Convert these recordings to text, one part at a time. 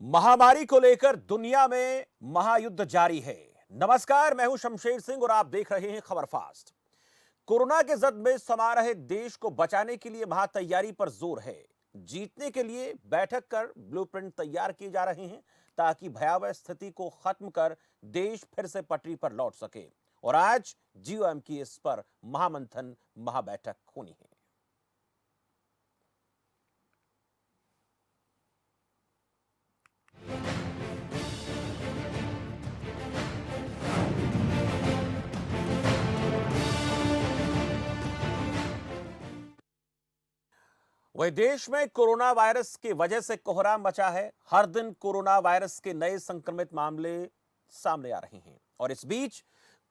महामारी को लेकर दुनिया में महायुद्ध जारी है। नमस्कार, मैं हूं शमशेर सिंह और आप देख रहे हैं खबर फास्ट। कोरोना के जद में समा रहे देश को बचाने के लिए महातैयारी पर जोर है। जीतने के लिए बैठक कर ब्लूप्रिंट तैयार किए जा रहे हैं ताकि भयावह स्थिति को खत्म कर देश फिर से पटरी पर लौट सके। और आज जीओएम की इस पर महामंथन महाबैठक होनी है। वही देश में कोरोना वायरस की वजह से कोहराम मचा है। हर दिन कोरोना वायरस के नए संक्रमित मामले सामने आ रहे हैं और इस बीच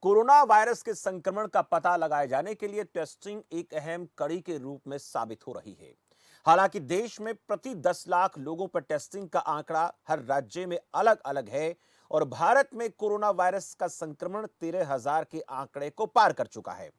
कोरोना वायरस के संक्रमण का पता लगाए जाने के लिए टेस्टिंग एक अहम कड़ी के रूप में साबित हो रही है। हालांकि देश में प्रति 10 लाख लोगों पर टेस्टिंग का आंकड़ा हर राज्य में अलग अलग है और भारत में कोरोना वायरस का संक्रमण 13,000 के आंकड़े को पार कर चुका है।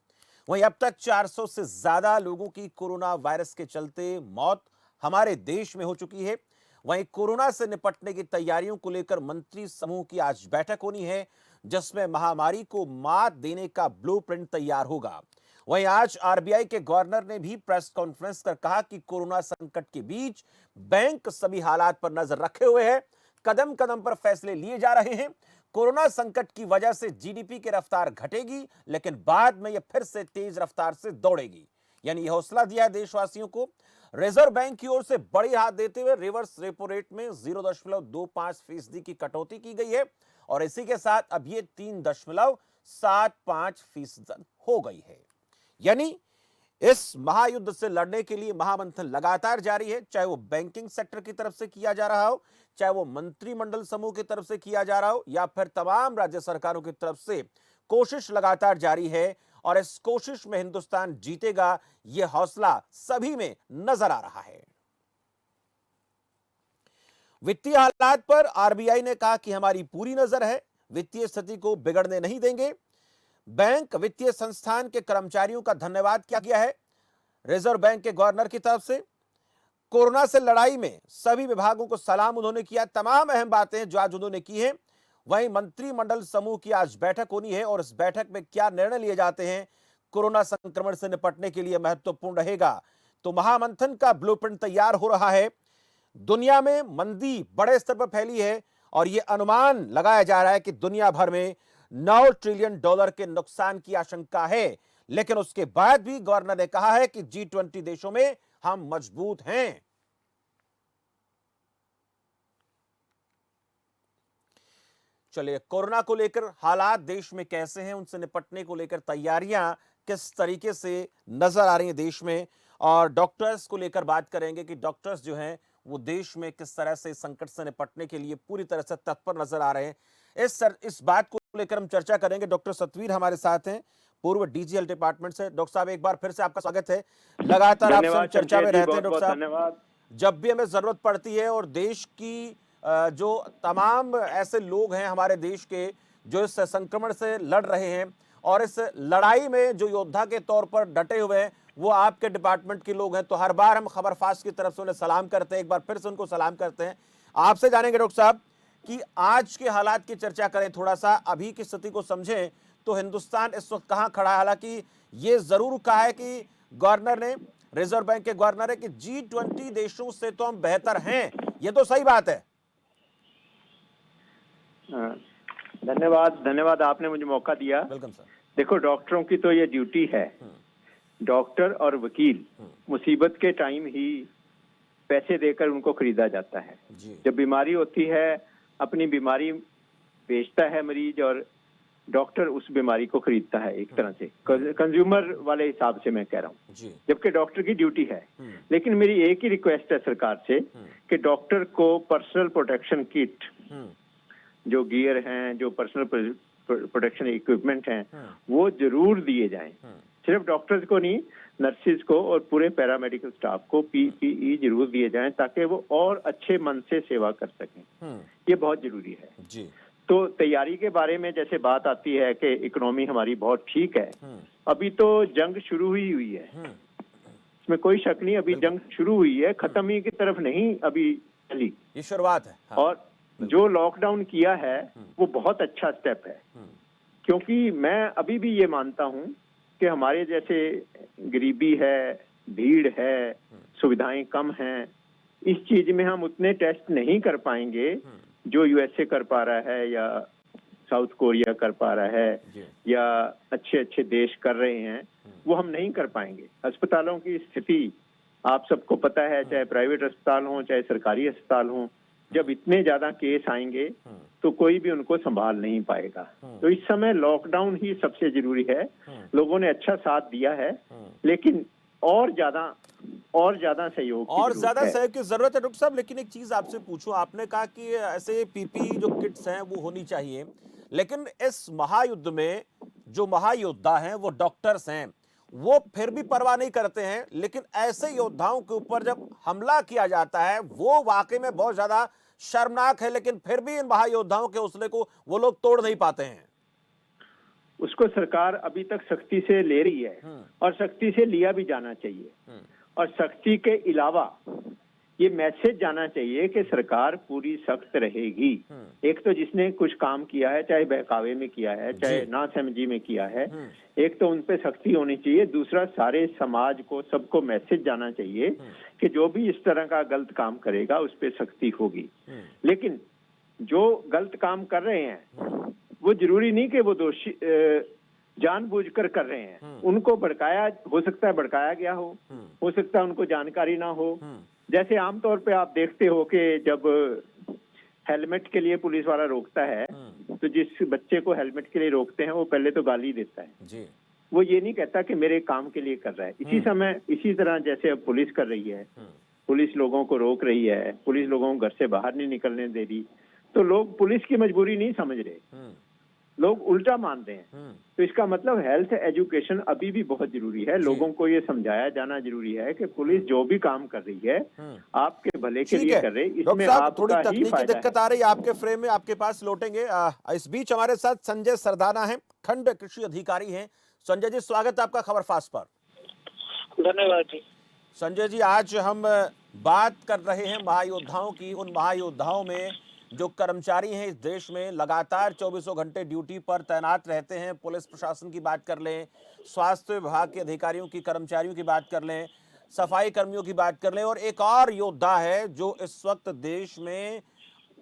वहीं अब तक 400 से ज्यादा लोगों की कोरोना वायरस के चलते मौत हमारे देश में हो चुकी है। वहीं कोरोना से निपटने की तैयारियों को लेकर मंत्री समूह की आज बैठक होनी है, जिसमें महामारी को मात देने का ब्लूप्रिंट तैयार होगा। वहीं आज आरबीआई के गवर्नर ने भी प्रेस कॉन्फ्रेंस कर कहा कि कोरोना संकट के बीच बैंक सभी हालात पर नजर रखे हुए है, कदम कदम पर फैसले लिए जा रहे हैं। कोरोना संकट की वजह से जीडीपी की रफ्तार घटेगी, लेकिन बाद में यह फिर से तेज रफ्तार से दौड़ेगी। यानी यह हौसला दिया है देशवासियों को। रिजर्व बैंक की ओर से बड़ी हाथ देते हुए रिवर्स रेपो रेट में 0.25% की कटौती की गई है और इसी के साथ अब यह 3.75% हो गई है। यानी इस महायुद्ध से लड़ने के लिए महामंथन लगातार जारी है, चाहे वो बैंकिंग सेक्टर की तरफ से किया जा रहा हो, चाहे वो मंत्रिमंडल समूह की तरफ से किया जा रहा हो, या फिर तमाम राज्य सरकारों की तरफ से कोशिश लगातार जारी है। और इस कोशिश में हिंदुस्तान जीतेगा, यह हौसला सभी में नजर आ रहा है। वित्तीय हालात पर आरबीआई ने कहा कि हमारी पूरी नजर है, वित्तीय स्थिति को बिगड़ने नहीं देंगे। बैंक वित्तीय संस्थान के कर्मचारियों का धन्यवाद किया गया है रिजर्व बैंक के गवर्नर की तरफ से। कोरोना से लड़ाई में सभी विभागों को सलाम उन्होंने किया। तमाम अहम बातें जो आज उन्होंने की हैं। वहीं मंत्रिमंडल समूह की आज बैठक होनी है और इस बैठक में क्या निर्णय लिए जाते हैं कोरोना संक्रमण से निपटने के लिए महत्वपूर्ण रहेगा। तो महामंथन का ब्लूप्रिंट तैयार हो रहा है। दुनिया में मंदी बड़े स्तर पर फैली है और यह अनुमान लगाया जा रहा है कि दुनिया भर में $9 ट्रिलियन के नुकसान की आशंका है, लेकिन उसके बाद भी गवर्नर ने कहा है कि G20 देशों में हम मजबूत हैं। चलिए, कोरोना को लेकर हालात देश में कैसे हैं, उनसे निपटने को लेकर तैयारियां किस तरीके से नजर आ रही हैं देश में, और डॉक्टर्स को लेकर बात करेंगे कि डॉक्टर्स जो हैं वो देश में किस तरह से संकट से निपटने के लिए पूरी तरह से तत्पर नजर आ रहे हैं। इस बात को लेकर हम चर्चा करेंगे। डॉक्टर सतवीर हमारे साथ हैं, पूर्व डीजीएल डिपार्टमेंट से। डॉक्टर साहब, एक बार फिर से आपका स्वागत है। लगातार आपसे चर्चा में रहते हैं डॉक्टर साहब। धन्यवाद। जब भी हमें जरूरत पड़ती है और देश की जो तमाम ऐसे लोग हैं हमारे देश के जो इस संक्रमण से लड़ रहे हैं और इस लड़ाई में जो योद्धा के तौर पर डटे हुए हैं वो आपके डिपार्टमेंट के लोग हैं, तो हर बार हम खबर फास्ट की तरफ से उन्हें सलाम करते हैं। एक बार फिर से उनको सलाम करते हैं। आपसे जानेंगे डॉक्टर साहब कि आज के हालात की चर्चा करें, थोड़ा सा अभी की स्थिति को समझें तो हिंदुस्तान इस वक्त कहां खड़ा है। हालांकि ये जरूर कहा है कि गवर्नर ने, रिजर्व बैंक के गवर्नर है कि G20 देशों से तो हम बेहतर हैं, ये तो सही बात है। धन्यवाद आपने मुझे मौका दिया। Welcome sir. देखो, डॉक्टरों की तो ये ड्यूटी है। डॉक्टर और वकील मुसीबत के टाइम ही पैसे देकर उनको खरीदा जाता है। जब बीमारी होती है अपनी बीमारी बेचता है मरीज और डॉक्टर उस बीमारी को खरीदता है, एक तरह से कंज्यूमर वाले हिसाब से मैं कह रहा हूँ, जबकि डॉक्टर की ड्यूटी है। लेकिन मेरी एक ही रिक्वेस्ट है सरकार से कि डॉक्टर को पर्सनल प्रोटेक्शन किट, जो गियर हैं, जो पर्सनल प्रोटेक्शन इक्विपमेंट हैं, वो जरूर दिए जाएं। सिर्फ डॉक्टर्स को नहीं, नर्सिस को और पूरे पैरामेडिकल स्टाफ को PPE जरूर दिए जाएं ताकि वो और अच्छे मन से सेवा कर सकें। ये बहुत जरूरी है जी। तो तैयारी के बारे में जैसे बात आती है कि इकोनॉमी हमारी बहुत ठीक है, अभी तो जंग शुरू हुई है, इसमें कोई शक नहीं। अभी जंग शुरू हुई है, खत्म ही की तरफ नहीं अभी चली। ये शुरुआत है। हाँ, और जो लॉकडाउन किया है वो बहुत अच्छा स्टेप है, क्योंकि मैं अभी भी ये मानता हूं कि हमारे जैसे गरीबी है, भीड़ है, सुविधाएं कम हैं, इस चीज में हम उतने टेस्ट नहीं कर पाएंगे जो यूएसए कर पा रहा है या साउथ कोरिया कर पा रहा है या अच्छे अच्छे देश कर रहे हैं, वो हम नहीं कर पाएंगे। अस्पतालों की स्थिति आप सबको पता है, चाहे प्राइवेट अस्पताल हो चाहे सरकारी अस्पताल हो, जब इतने ज्यादा केस आएंगे तो कोई भी उनको संभाल नहीं पाएगा। तो इस समय लॉकडाउन ही सबसे जरूरी है। लोगों ने अच्छा साथ दिया है, लेकिन और ज्यादा सहयोग और ज्यादा है। सहयोग की जरूरत है डॉक्टर साहब। लेकिन एक चीज आपसे पूछूं, आपने कहा कि ऐसे पीपी जो किट्स हैं वो होनी चाहिए, लेकिन इस महायुद्ध में जो महायोद्धा हैं वो डॉक्टर्स हैं, वो फिर भी परवाह नहीं करते हैं। लेकिन ऐसे योद्धाओं के ऊपर जब हमला किया जाता है वो वाकई में बहुत ज्यादा शर्मनाक है, लेकिन फिर भी इन महायोद्धाओं के हौसले को वो लोग तोड़ नहीं पाते हैं। उसको सरकार अभी तक सख्ती से ले रही है और सख्ती से लिया भी जाना चाहिए। और सख्ती के अलावा ये मैसेज जाना चाहिए कि सरकार पूरी सख्त रहेगी। एक तो जिसने कुछ काम किया है, चाहे बहकावे में किया है, चाहे नासमझी में किया है, एक तो उन पे सख्ती होनी चाहिए। दूसरा, सारे समाज को, सबको मैसेज जाना चाहिए कि जो भी इस तरह का गलत काम करेगा उस पे सख्ती होगी। लेकिन जो गलत काम कर रहे हैं वो जरूरी नहीं कि वो दोषी जानबूझकर कर रहे हैं। उनको भड़काया, हो सकता है भड़काया गया हो सकता है उनको जानकारी ना हो। जैसे आमतौर पे आप देखते हो कि जब हेलमेट के लिए पुलिस वाला रोकता है तो जिस बच्चे को हेलमेट के लिए रोकते हैं वो पहले तो गाली देता है जी। वो ये नहीं कहता कि मेरे काम के लिए कर रहा है। इसी तरह जैसे अब पुलिस कर रही है, पुलिस लोगों को रोक रही है, पुलिस लोगों को घर से बाहर नहीं निकलने दे रही, तो लोग पुलिस की मजबूरी नहीं समझ रहे, लोग उल्टा मान रहे हैं। तो इसका मतलब हेल्थ एजुकेशन अभी भी बहुत जरूरी है। लोगों को ये समझाया जाना जरूरी है कि पुलिस जो भी काम कर रही है आपके भले के लिए कर रही है, इसमें आपका थोड़ी ही तकनीकी फायदा दिक्कत आ रही है, आपके फ्रेम में आपके पास लौटेंगे। इस बीच हमारे साथ संजय सरदाना हैं, खंड कृषि अधिकारी हैं। संजय जी, स्वागत है आपका खबर फास्ट पर। धन्यवाद जी। संजय जी, आज हम बात कर रहे हैं महायोद्धाओं की। उन महायोद्धाओं में जो कर्मचारी हैं इस देश में लगातार 24 घंटे ड्यूटी पर तैनात रहते हैं। पुलिस प्रशासन की बात कर लें, स्वास्थ्य विभाग के अधिकारियों की, कर्मचारियों की बात कर लें, सफाई कर्मियों की बात कर लें, और एक और योद्धा है जो इस वक्त देश में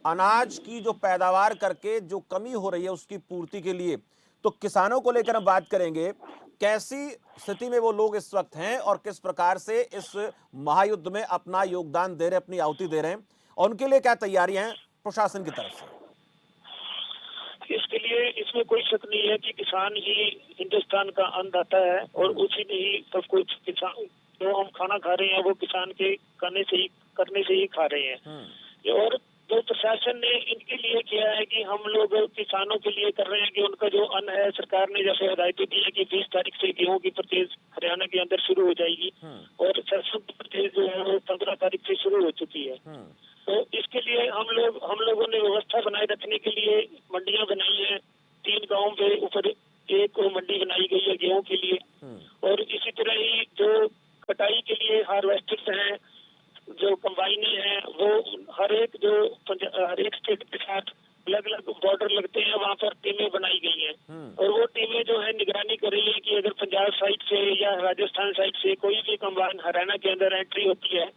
अनाज की जो पैदावार करके जो कमी हो रही है उसकी पूर्ति के लिए, तो किसानों को लेकर हम बात करेंगे। कैसी स्थिति में वो लोग इस वक्त हैं और किस प्रकार से इस महायुद्ध में अपना योगदान दे रहे, अपनी आहुति दे रहे हैं, और उनके लिए क्या तैयारियां हैं प्रशासन की तरफ से? इसके लिए इसमें कोई शक नहीं है कि किसान ही हिंदुस्तान का अन्नदाता है और उसी ने ही सब कुछ, किसान जो हम खाना खा रहे हैं वो किसान के करने से ही खा रहे हैं। और जो प्रशासन ने इनके लिए किया है कि हम लोग किसानों के लिए कर रहे हैं कि उनका जो अन्न है, सरकार ने जैसे हिदायतें दी है कि 20 तारीख से गेहूं की परचेज हरियाणा के अंदर शुरू हो जाएगी और सरसों की परचेज जो है वो 15 तारीख से शुरू हो चुकी है। तो इसके लिए हम लोगों ने व्यवस्था बनाए रखने के लिए मंडियां बनाई है। 3 गांव के ऊपर एक मंडी बनाई गई है गेहूं के लिए। और इसी तरह ही जो कटाई के लिए हार्वेस्टर्स हैं, जो कंबाइने हैं, वो हर एक स्टेट के साथ अलग अलग बॉर्डर लगते हैं, वहाँ पर टीमें बनाई गई हैं। और वो टीमें जो है निगरानी कर रही है कि अगर पंजाब साइड से या राजस्थान साइड से कोई भी कंबाइन हरियाणा के अंदर एंट्री होती है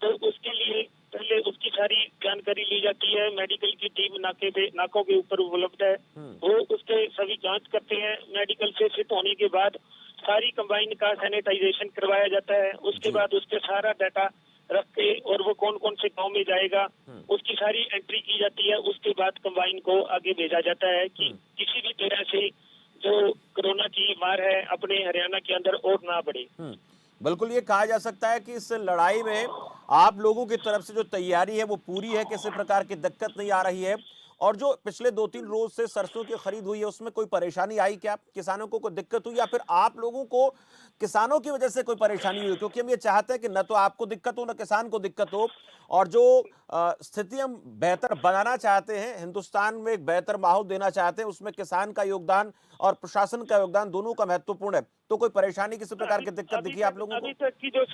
तो उसके लिए पहले उसकी सारी जानकारी ली जाती है। मेडिकल की टीम नाकों के ऊपर उपलब्ध है, वो उसके सभी जांच करते हैं। मेडिकल से फिट होने के बाद सारी कंबाइन का सैनिटाइजेशन करवाया जाता है। उसके बाद उसके सारा डाटा रख के और वो कौन कौन से गांव में जाएगा उसकी सारी एंट्री की जाती है। उसके बाद कंबाइन को आगे भेजा जाता है कि किसी भी तरह से जो कोरोना की मार है अपने हरियाणा के अंदर और ना बढ़े। बिल्कुल, ये कहा जा सकता है कि इस लड़ाई में आप लोगों की तरफ से जो तैयारी है वो पूरी है, किसी प्रकार की दिक्कत नहीं आ रही है। और जो पिछले 2-3 रोज से सरसों की खरीद हुई है उसमें कोई परेशानी आई क्या? किसानों को कोई दिक्कत हुई या फिर आप लोगों को किसानों की वजह से कोई परेशानी हुई? क्योंकि हम ये चाहते हैं कि न तो आपको दिक्कत हो न किसान को दिक्कत हो, और जो स्थिति हम बेहतर बनाना चाहते हैं, हिंदुस्तान में एक बेहतर माहौल देना चाहते हैं, उसमें किसान का योगदान और प्रशासन का योगदान दोनों का महत्वपूर्ण है। तो कोई परेशानी, किसी प्रकार की दिक्कत दिखी आप लोगों को?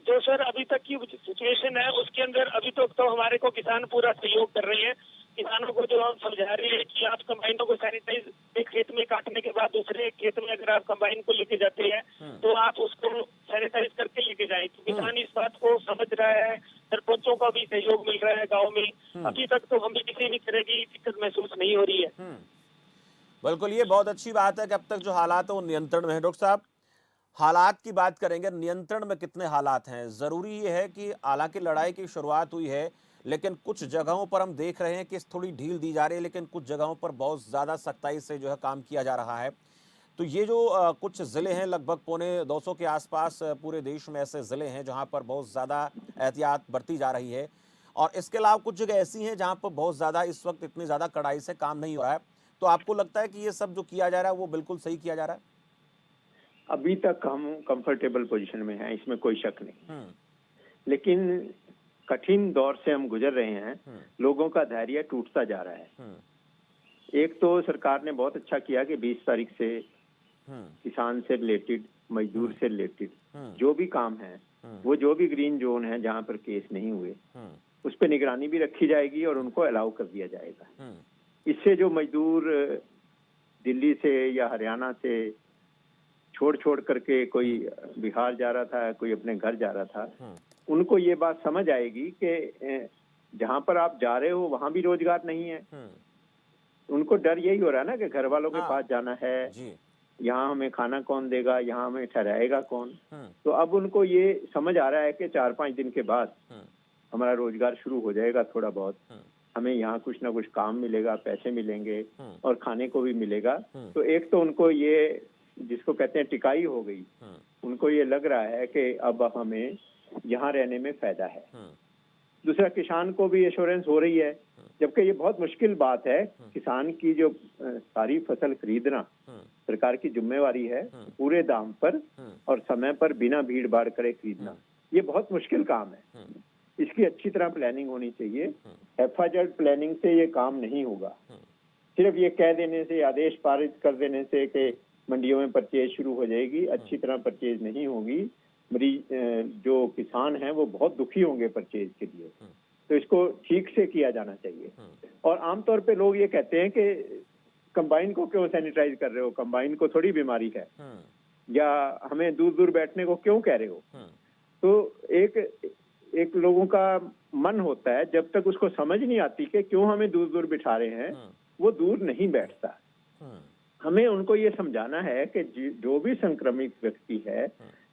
जो सर अभी तक की सिचुएशन है उसके अंदर अभी तक तो हमारे को किसान पूरा सहयोग कर रहे हैं। किसानों को जो हम समझा रहे हैं कि आप कंबाइनों को सैनिटाइज एक खेत में काटने के बाद दूसरे खेत में अगर आप कंबाइन को लेके जाते हैं तो आप उसको सैनिटाइज करके लेके जाएं। तो किसान इस बात को समझ रहा है, सरपंचों का भी सहयोग मिल रहा है गाँव में। अभी तक तो हमें किसी भी तरह की दिक्कत महसूस नहीं हो रही है। बिल्कुल, ये बहुत अच्छी बात है कि अब तक जो हालात है वो नियंत्रण में है। डॉक्टर साहब, हालात की बात करेंगे, नियंत्रण में कितने हालात हैं? ज़रूरी ये है कि हालांकि लड़ाई की शुरुआत हुई है, लेकिन कुछ जगहों पर हम देख रहे हैं कि थोड़ी ढील दी जा रही है, लेकिन कुछ जगहों पर बहुत ज़्यादा सख्ताई से जो है काम किया जा रहा है। तो ये जो कुछ ज़िले हैं, लगभग पौने 200 के आसपास पूरे देश में ऐसे ज़िले हैं जहाँ पर बहुत ज़्यादा एहतियात बरती जा रही है, और इसके अलावा कुछ जगह ऐसी हैं जहाँ पर बहुत ज़्यादा इस वक्त इतनी ज़्यादा कड़ाई से काम नहीं हो रहा है। तो आपको लगता है कि ये सब जो किया जा रहा है वो बिल्कुल सही किया जा रहा है? अभी तक हम कंफर्टेबल पोजीशन में हैं, इसमें कोई शक नहीं। हम्म, लेकिन कठिन दौर से हम गुजर रहे हैं, लोगों का धैर्य टूटता जा रहा है। हम्म, एक तो सरकार ने बहुत अच्छा किया कि 20 तारीख से हम्म, किसान से रिलेटेड, मजदूर से रिलेटेड हम्म, जो भी काम है, वो जो भी ग्रीन जोन है जहाँ पर केस नहीं हुए, हम्म, उस पर निगरानी भी रखी जाएगी और उनको अलाउ कर दिया जाएगा। हम्म, इससे जो मजदूर दिल्ली से या हरियाणा से छोड़ छोड़ करके कोई बिहार जा रहा था, कोई अपने घर जा रहा था, उनको ये बात समझ आएगी कि जहाँ पर आप जा रहे हो वहां भी रोजगार नहीं है। उनको डर यही हो रहा है ना कि घर वालों के हाँ, पास जाना है, जी, यहाँ हमें खाना कौन देगा, यहाँ हमें ठहराएगा कौन। हम्म, तो अब उनको ये समझ आ रहा है कि 4-5 दिन के बाद हम्म, हमारा रोजगार शुरू हो जाएगा, थोड़ा बहुत हम्म, हमें यहाँ कुछ ना कुछ काम मिलेगा, पैसे मिलेंगे हम्म, और खाने को भी मिलेगा। हम्म, तो एक तो उनको ये, जिसको कहते हैं टिकाई हो गई, हम्म, उनको ये लग रहा है कि अब हमें यहाँ रहने में फायदा है। हम्म, दूसरा, किसान को भी एश्योरेंस हो रही है, जबकि ये बहुत मुश्किल बात है। किसान की जो सारी फसल खरीदना हम्म, सरकार की जिम्मेवारी है, पूरे दाम पर और समय पर बिना भीड़ भाड़ करे खरीदना, ये बहुत मुश्किल काम है। इसकी अच्छी तरह प्लानिंग होनी चाहिए। हैफाजत प्लानिंग से ये काम नहीं होगा। सिर्फ ये कह देने से, आदेश पारित कर देने से कि मंडियों में परचेज शुरू हो जाएगी, अच्छी तरह परचेज नहीं होगी। मरीज जो किसान हैं वो बहुत दुखी होंगे परचेज के लिए। तो इसको ठीक से किया जाना चाहिए। और आमतौर पे लोग ये कहते हैं कि कंबाइन को क्यों सैनिटाइज कर रहे हो, कंबाइन को थोड़ी बीमारी है, या हमें दूर दूर बैठने को क्यों कह रहे हो। तो एक लोगों का मन होता है, जब तक उसको समझ नहीं आती कि क्यों हमें दूर दूर बिठा रहे हैं, वो दूर नहीं बैठता। हमें उनको ये समझाना है कि जो भी संक्रमित व्यक्ति है,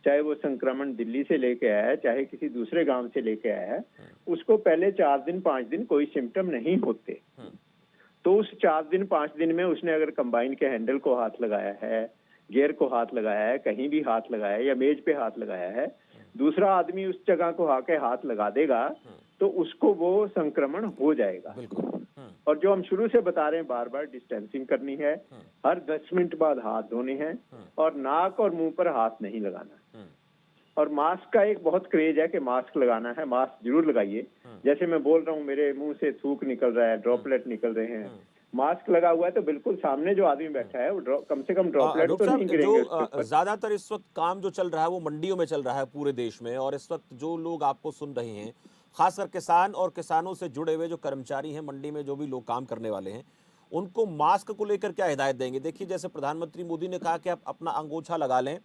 चाहे वो संक्रमण दिल्ली से लेके आया है, चाहे किसी दूसरे गांव से लेके आया है, उसको पहले 4 दिन 5 दिन कोई सिम्टम नहीं होते। तो उस 4 दिन 5 दिन में उसने अगर कंबाइन के हैंडल को हाथ लगाया है, गियर को हाथ लगाया है, कहीं भी हाथ लगाया है या मेज पे हाथ लगाया है, दूसरा आदमी उस जगह को आके हाथ लगा देगा तो उसको वो संक्रमण हो जाएगा। और जो हम शुरू से बता रहे हैं, बार बार डिस्टेंसिंग करनी है, हर 10 मिनट बाद हाथ धोने हैं और नाक और मुंह पर हाथ नहीं लगाना। और मास्क का एक बहुत क्रेज है कि मास्क लगाना है, मास्क जरूर लगाइए। जैसे मैं बोल रहा हूँ, मेरे मुंह से थूक निकल रहा है, ड्रॉपलेट निकल रहे हैं, मास्क लगा हुआ है तो बिल्कुल सामने जो आदमी बैठा है वो कम से कम ड्रॉपलेट तो नहीं गिरेंगे उसके ऊपर। ज्यादातर इस वक्त काम जो चल रहा है वो मंडियों में चल रहा है पूरे देश में, और इस वक्त जो लोग आपको सुन रहे हैं, खासकर किसान और किसानों से जुड़े हुए जो कर्मचारी हैं, मंडी में जो भी लोग काम करने वाले हैं, उनको मास्क को लेकर क्या हिदायत देंगे? देखिए, जैसे प्रधानमंत्री मोदी ने कहा कि आप अपना अंगोछा लगा लें,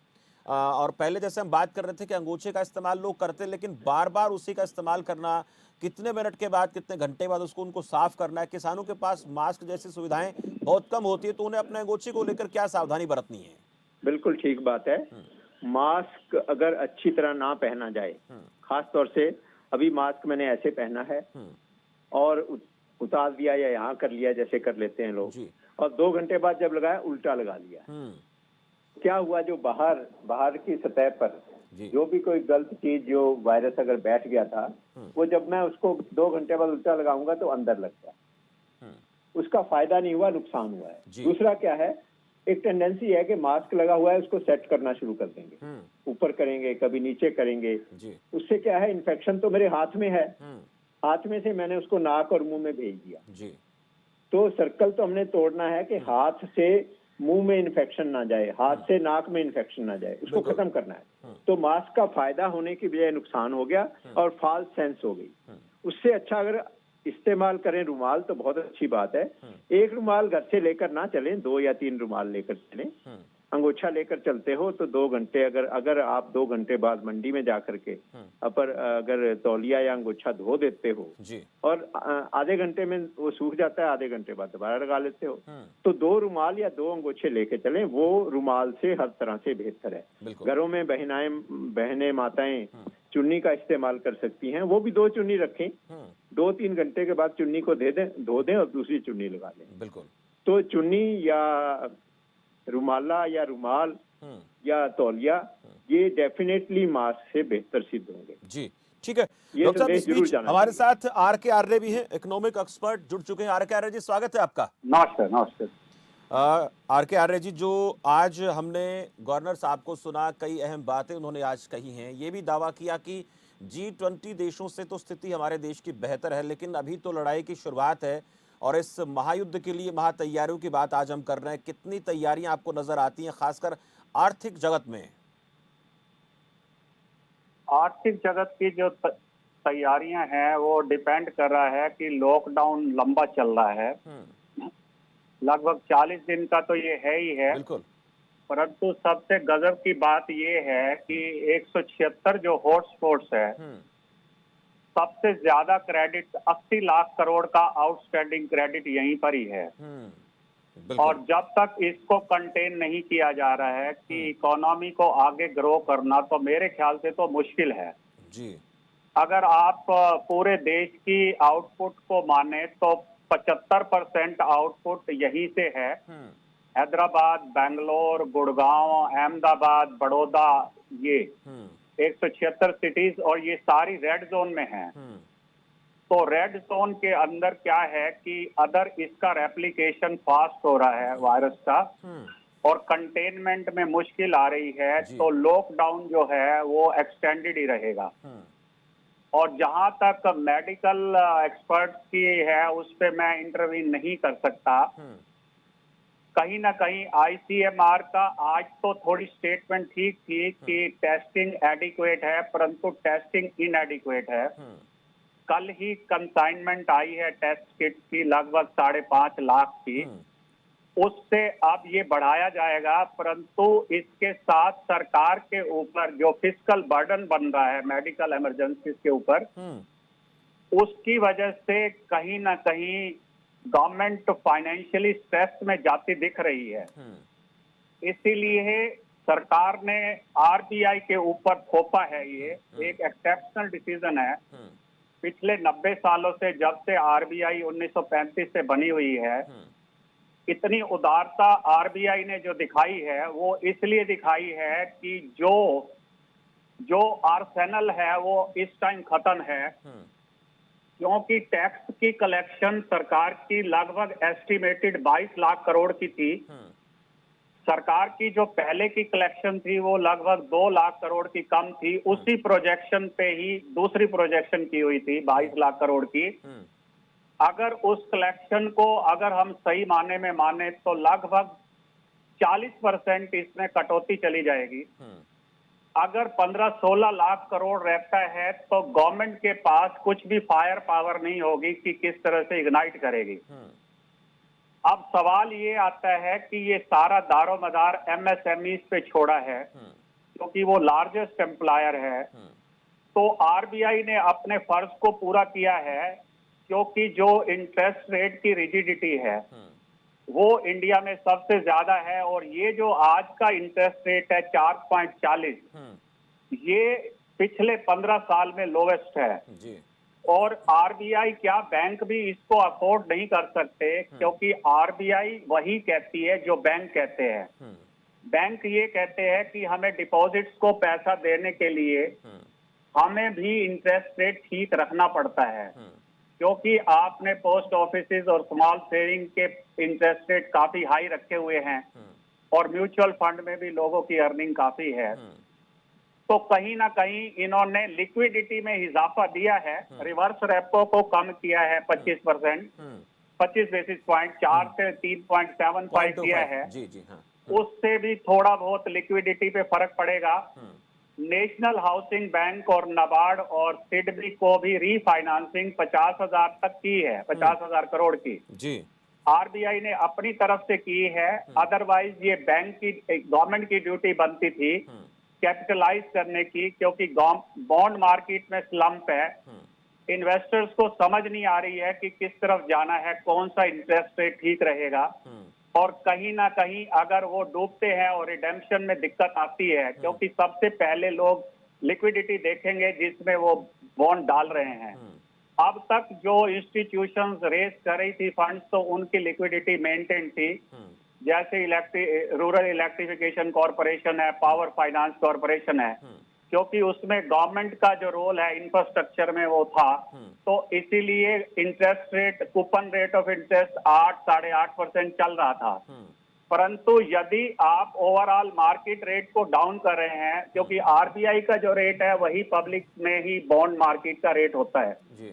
और पहले जैसे हम बात कर रहे थे कि अंगोछे का इस्तेमाल लोग करते हैं, लेकिन बार बार उसी का इस्तेमाल करना, कितने मिनट के बाद, कितने घंटे बाद उसको उनको साफ करना है। किसानों के पास मास्क जैसी सुविधाएं बहुत कम होती है, तो उन्हें अपने अंगोछे को लेकर क्या सावधानी बरतनी है? बिल्कुल ठीक बात है। मास्क अगर अच्छी तरह ना पहना जाए, खास तौर से अभी मास्क मैंने ऐसे पहना है और उतार दिया या यहाँ कर लिया, जैसे कर लेते हैं लोग, और 2 घंटे बाद जब लगाया उल्टा लगा लिया। क्या हुआ, जो बाहर की सतह पर जो भी कोई गलत चीज, जो वायरस अगर बैठ गया था, वो जब मैं उसको 2 घंटे बाद उल्टा लगाऊंगा तो अंदर लग गया। उसका फायदा नहीं हुआ, नुकसान हुआ है। दूसरा क्या है, एक टेंडेंसी है कि मास्क लगा हुआ है उसको सेट करना शुरू कर देंगे, ऊपर करेंगे, कभी नीचे करेंगे। उससे क्या है, इन्फेक्शन तो मेरे हाथ में है, हाथ में से मैंने उसको नाक और मुंह में भेज दिया। तो सर्कल तो हमने तोड़ना है कि हाथ से मुंह में इन्फेक्शन ना जाए, हाथ से नाक में इन्फेक्शन ना जाए, उसको बिल्कुल। खत्म करना है। तो मास्क का फायदा होने की बजाय नुकसान हो गया और फॉल्स सेंस हो गई। उससे अच्छा अगर इस्तेमाल करें रुमाल तो बहुत अच्छी बात है। एक रुमाल घर से लेकर ना चलें, 2 या 3 रुमाल लेकर चलें। अंगोछा लेकर चलते हो तो 2 घंटे, अगर आप 2 घंटे बाद मंडी में जाकर के अगर तौलिया या अंगोछा धो देते हो जी। और आधे घंटे में वो सूख जाता है, आधे घंटे बाद दोबारा लगा लेते हो, तो 2 रुमाल या 2 अंगोछे लेके चलें, वो रुमाल से हर तरह से बेहतर है। बिल्कुल। घरों में बहनें माताएं चुन्नी का इस्तेमाल कर सकती हैं, वो भी 2 चुन्नी रखें, 2-3 घंटे के बाद चुन्नी को धो दें और दूसरी चुन्नी लगा लें। बिल्कुल। तो चुन्नी या रुमाला या रुमाल या तौलिया ये डेफिनेटली मास्क से बेहतर सिद्ध होंगे। जी, ठीक है। ये डॉक्टर साहब, संदेश इस जरूर बीच जाना हमारे चाहिए। साथ आर के आर्य भी हैं, इकोनॉमिक एक्सपर्ट जुड़ चुके हैं। आर के आर्य जी, स्वागत है आपका। नमस्कार नमस्कार। आर के आर्य जी, जो आज हमने गवर्नर साहब को सुना, कई अहम बातें उन्होंने आज कही हैं। ये भी दावा किया कि G20 देशों से तो स्थिति हमारे देश की बेहतर है, लेकिन अभी तो लड़ाई की शुरुआत है और इस महायुद्ध के लिए महातैयारियों की बात आज हम कर रहे हैं। कितनी तैयारियां आपको नजर आती हैं, खासकर आर्थिक जगत में? आर्थिक जगत की जो तैयारियां हैं वो डिपेंड कर रहा है कि लॉकडाउन लंबा चल रहा है। लगभग 40 दिन का तो ये है ही है। बिल्कुल। परंतु सबसे गजब की बात ये है कि 176 जो हॉटस्पॉट्स है, सबसे ज्यादा क्रेडिट 80 लाख करोड़ का आउटस्टैंडिंग क्रेडिट यहीं पर ही है। और जब तक इसको कंटेन नहीं किया जा रहा है कि इकोनॉमी को आगे ग्रो करना, तो मेरे ख्याल से तो मुश्किल है जी। अगर आप पूरे देश की आउटपुट को माने तो 75% आउटपुट यहीं से है। हैदराबाद, बेंगलोर, गुड़गांव, अहमदाबाद, बड़ौदा, ये 176 सिटीज, और ये सारी रेड जोन में हैं। तो रेड जोन के अंदर क्या है कि अदर इसका रेप्लिकेशन फास्ट हो रहा है वायरस का, और कंटेनमेंट में मुश्किल आ रही है, तो लॉकडाउन जो है वो एक्सटेंडेड ही रहेगा। और जहां तक मेडिकल एक्सपर्ट्स की है उस पे मैं इंटरवीन नहीं कर सकता। कहीं ना कहीं ICMR का आज तो थोड़ी स्टेटमेंट ठीक थी कि टेस्टिंग एडिक्वेट है, परंतु टेस्टिंग इनएडिक्वेट है। कल ही कंसाइनमेंट आई है टेस्ट किट की लगभग 5.5 लाख की, उससे अब ये बढ़ाया जाएगा। परंतु इसके साथ सरकार के ऊपर जो फिस्कल बर्डन बन रहा है मेडिकल इमरजेंसीज के ऊपर, उसकी वजह से कहीं ना कहीं गवर्नमेंट फाइनेंशियली स्ट्रेस में जाती दिख रही है। इसीलिए सरकार ने RBI के ऊपर थोपा है। ये एक एक्सेप्शनल डिसीजन है। पिछले 90 सालों से, जब से RBI 1935 से बनी हुई है, इतनी उदारता RBI ने जो दिखाई है वो इसलिए दिखाई है कि जो आर्सेनल है वो इस टाइम खत्म है, क्योंकि टैक्स की कलेक्शन सरकार की लगभग एस्टिमेटेड 22 लाख करोड़ की थी। सरकार की जो पहले की कलेक्शन थी वो लगभग 2 लाख करोड़ की कम थी। उसी प्रोजेक्शन पे ही दूसरी प्रोजेक्शन की हुई थी 22 लाख करोड़ की। अगर उस कलेक्शन को अगर हम सही माने में माने तो लगभग 40% इसमें कटौती चली जाएगी। अगर 15-16 लाख करोड़ रहता है तो गवर्नमेंट के पास कुछ भी फायर पावर नहीं होगी कि किस तरह से इग्नाइट करेगी। अब सवाल ये आता है कि ये सारा दारोमदार MSMEs पे छोड़ा है, क्योंकि वो लार्जेस्ट एम्प्लॉयर है। तो RBI ने अपने फर्ज को पूरा किया है, क्योंकि जो इंटरेस्ट रेट की रिजिडिटी है वो इंडिया में सबसे ज्यादा है। और ये जो आज का इंटरेस्ट रेट है 4.40, ये पिछले 15 साल में लोवेस्ट है जी। और RBI क्या बैंक भी इसको अफोर्ड नहीं कर सकते, क्योंकि RBI वही कहती है जो बैंक कहते हैं। बैंक ये कहते हैं कि हमें डिपॉजिट्स को पैसा देने के लिए हमें भी इंटरेस्ट रेट ठीक रखना पड़ता है, क्योंकि आपने पोस्ट ऑफिसेज और स्मॉल सेविंग के इंटरेस्ट रेट काफी हाई रखे हुए हैं, और म्यूचुअल फंड में भी लोगों की अर्निंग काफी है। तो कहीं ना कहीं इन्होंने लिक्विडिटी में इजाफा दिया है, रिवर्स रेपो को कम किया है 25%, 25 बेसिस पॉइंट 4 से 3.75 किया है, जी जी हाँ। उससे भी थोड़ा बहुत लिक्विडिटी पे फर्क पड़ेगा। नेशनल हाउसिंग बैंक और नाबार्ड और सिडबी को भी रीफाइनेंसिंग 50,000 तक की है, 50,000 करोड़ की जी आरबीआई ने अपनी तरफ से की है। अदरवाइज ये बैंक की गवर्नमेंट की ड्यूटी बनती थी कैपिटलाइज करने की, क्योंकि बॉन्ड मार्केट में स्लम्प है। इन्वेस्टर्स को समझ नहीं आ रही है कि किस तरफ जाना है, कौन सा इंटरेस्ट रेट ठीक रहेगा, और कहीं ना कहीं अगर वो डूबते हैं और रिडेम्पशन में दिक्कत आती है, क्योंकि सबसे पहले लोग लिक्विडिटी देखेंगे जिसमें वो बॉन्ड डाल रहे हैं। अब तक जो इंस्टीट्यूशंस रेस कर रही थी फंड्स, तो उनकी लिक्विडिटी मेंटेन थी, जैसे रूरल इलेक्ट्रिफिकेशन कॉरपोरेशन है, पावर फाइनेंस कॉरपोरेशन है, क्योंकि उसमें गवर्नमेंट का जो रोल है इंफ्रास्ट्रक्चर में वो था, तो इसीलिए interest rate, coupon rate of interest 8-8.5% चल रहा था। परंतु यदि आप ओवरऑल मार्केट रेट को डाउन कर रहे हैं, क्योंकि आरबीआई का जो रेट है वही पब्लिक में ही बॉन्ड मार्केट का रेट होता है,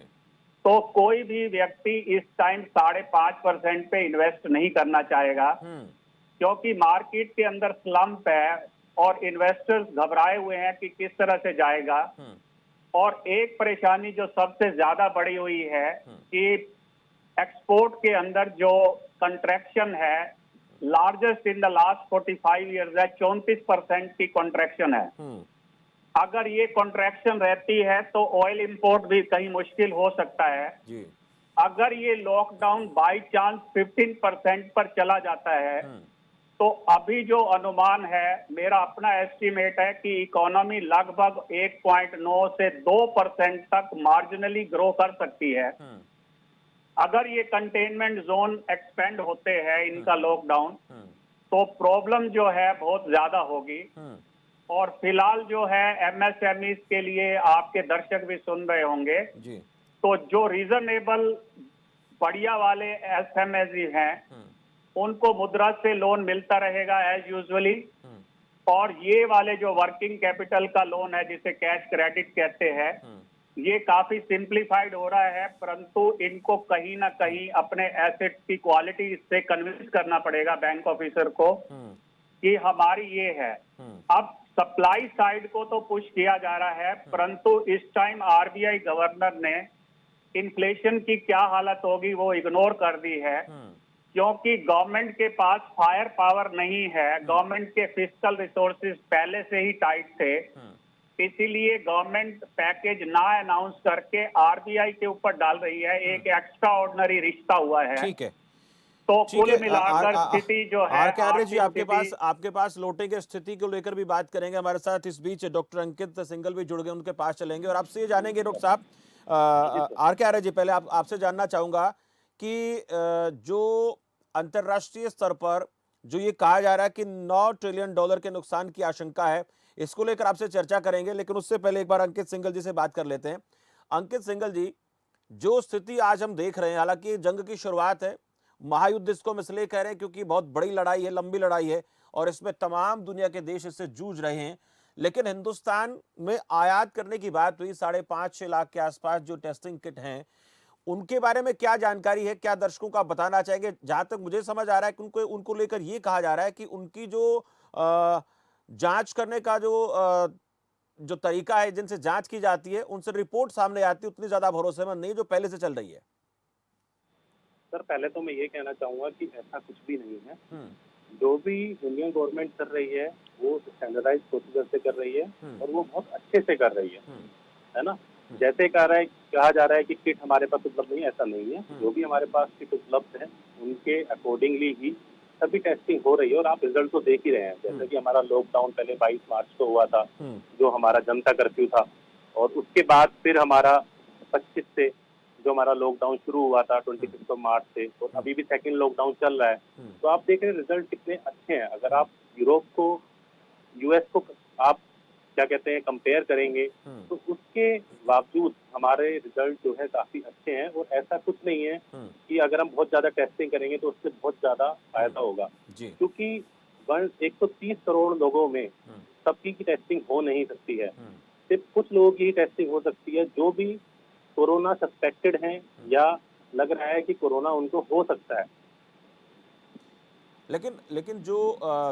तो कोई भी व्यक्ति इस टाइम 5.5% पे इन्वेस्ट नहीं करना चाहेगा, क्योंकि मार्केट के अंदर स्लम्प है और इन्वेस्टर्स घबराए हुए हैं कि किस तरह से जाएगा। और एक परेशानी जो सबसे ज्यादा बढ़ी हुई है कि एक्सपोर्ट के अंदर जो कंट्रैक्शन है largest in the last 45 years है, 34% की कंट्रैक्शन है। अगर ये कंट्रैक्शन रहती है तो ऑयल इंपोर्ट भी कहीं मुश्किल हो सकता है। अगर ये लॉकडाउन बाय चांस 15% पर चला जाता है, तो अभी जो अनुमान है, मेरा अपना एस्टीमेट है कि इकोनॉमी लगभग 1.9 से 2% तक मार्जिनली ग्रो कर सकती है। अगर ये कंटेनमेंट जोन एक्सपेंड होते हैं इनका लॉकडाउन, तो प्रॉब्लम जो है बहुत ज्यादा होगी। और फिलहाल जो है एमएसएमई के लिए आपके दर्शक भी सुन रहे होंगे, तो जो रीजनेबल बढ़िया वाले एसएमएस हैं उनको मुद्रा से लोन मिलता रहेगा एज यूजुअली, और ये वाले जो वर्किंग कैपिटल का लोन है जिसे कैश क्रेडिट कहते हैं, ये काफी सिंप्लीफाइड हो रहा है, परंतु इनको कहीं ना कहीं अपने एसेट की क्वालिटी से कन्विंस करना पड़ेगा बैंक ऑफिसर को कि हमारी ये है। अब सप्लाई साइड को तो पुश किया जा रहा है, परंतु इस टाइम आरबीआई गवर्नर ने इन्फ्लेशन की क्या हालत होगी वो इग्नोर कर दी है, क्योंकि गवर्नमेंट के पास फायर पावर नहीं है। गवर्नमेंट के फिस्कल रिसोर्सेज पहले से ही टाइट थे, इसीलिए गवर्नमेंट पैकेज ना अनाउंस करके आरबीआई के ऊपर डाल रही है। एक एक्स्ट्रा ऑर्डिनरी रिश्ता हुआ है। ठीक है, तो कुल मिलाकर स्थिति जो है, आर के आर्य जी आपके पास लौटे के स्थिति को लेकर भी बात करेंगे। हमारे साथ इस बीच डॉक्टर अंकित सिंघल भी जुड़ गए, उनके पास चलेंगे और आपसे ये जानेंगे डॉक्टर साहब, आर के आर्य जी, पहले आपसे जानना चाहूंगा कि जो अंतरराष्ट्रीय स्तर पर जो ये कहा जा रहा है कि $9 ट्रिलियन के नुकसान की आशंका है, इसको लेकर आपसे चर्चा करेंगे, लेकिन उससे पहले एक बार अंकित सिंघल जी से बात कर लेते हैं। अंकित सिंघल जी, जो स्थिति आज हम देख रहे हैं, हालांकि जंग की शुरुआत है, महायुद्ध इसको हम इसलिए कह रहे हैं क्योंकि बहुत बड़ी लड़ाई है, लंबी लड़ाई है और इसमें तमाम दुनिया के देश इससे जूझ रहे हैं, लेकिन हिंदुस्तान में आयात करने की बात हुई 5.5-6 लाख के आसपास जो टेस्टिंग किट हैं, उनके बारे में क्या जानकारी है, क्या दर्शकों को आप बताना चाहेंगे? जहां तक मुझे समझ आ रहा है कि उनको लेकर ये कहा जा रहा है कि उनकी जो जांच करने का जो तरीका है, जिनसे जांच की जाती है, उनसे रिपोर्ट सामने आती है, उतनी ज्यादा भरोसेमंद नहीं जो पहले से चल रही है। सर, पहले तो मैं ये कहना चाहूंगा कि ऐसा कुछ भी नहीं है। जो भी इंडियन गवर्नमेंट कर रही है वो स्टैंडर्डाइज प्रोसीजर से कर रही है और वो बहुत अच्छे से कर रही है ना। जैसे कहा जा रहा है कि किट हमारे पास उपलब्ध नहीं है, ऐसा नहीं है। जो भी हमारे पास किट उपलब्ध है उनके अकॉर्डिंगली ही सभी टेस्टिंग हो रही है और आप रिजल्ट तो देख ही रहे हैं। जैसे कि हमारा लॉकडाउन पहले 22 मार्च को हुआ था, जो हमारा जनता कर्फ्यू था, और उसके बाद फिर हमारा 25 से जो हमारा लॉकडाउन शुरू हुआ था 25 मार्च से, और अभी भी सेकंड लॉकडाउन चल रहा है। तो आप देख रहे हैं रिजल्ट कितने अच्छे हैं। अगर आप यूरोप को, यूएस को आप क्या कहते हैं कंपेयर करेंगे, तो उसके बावजूद हमारे रिजल्ट जो है काफी अच्छे हैं। और ऐसा कुछ नहीं है कि अगर हम बहुत ज्यादा टेस्टिंग करेंगे तो उससे बहुत ज्यादा फायदा होगा, क्योंकि 130 करोड़ लोगों में सबकी की टेस्टिंग हो नहीं सकती है। सिर्फ कुछ लोगों की टेस्टिंग हो सकती है जो भी कोरोना सस्पेक्टेड हैं या लग रहा है कि कोरोना उनको हो सकता है। लेकिन जो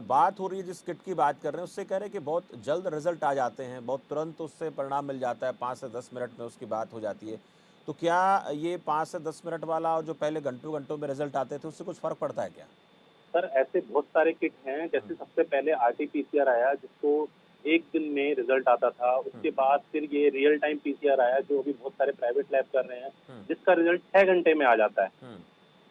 बात हो रही है, जिस किट की बात कर रहे हैं, उससे कह रहे हैं कि बहुत जल्द रिजल्ट आ जाते हैं, बहुत तुरंत उससे परिणाम मिल जाता है, 5 से 10 मिनट में उसकी बात हो जाती है। तो क्या ये 5 से 10 मिनट वाला और जो पहले घंटों-घंटों में रिजल्ट आते थे, उससे कुछ फ़र्क पड़ता है क्या? सर ऐसे बहुत सारे किट हैं, जैसे सबसे पहले आरटी-पीसीआर आया जिसको 1 दिन में रिजल्ट आता था। उसके बाद फिर ये रियल टाइम पीसीआर आया जो अभी बहुत सारे प्राइवेट लैब कर रहे हैं, जिसका रिजल्ट 6 घंटे में आ जाता है।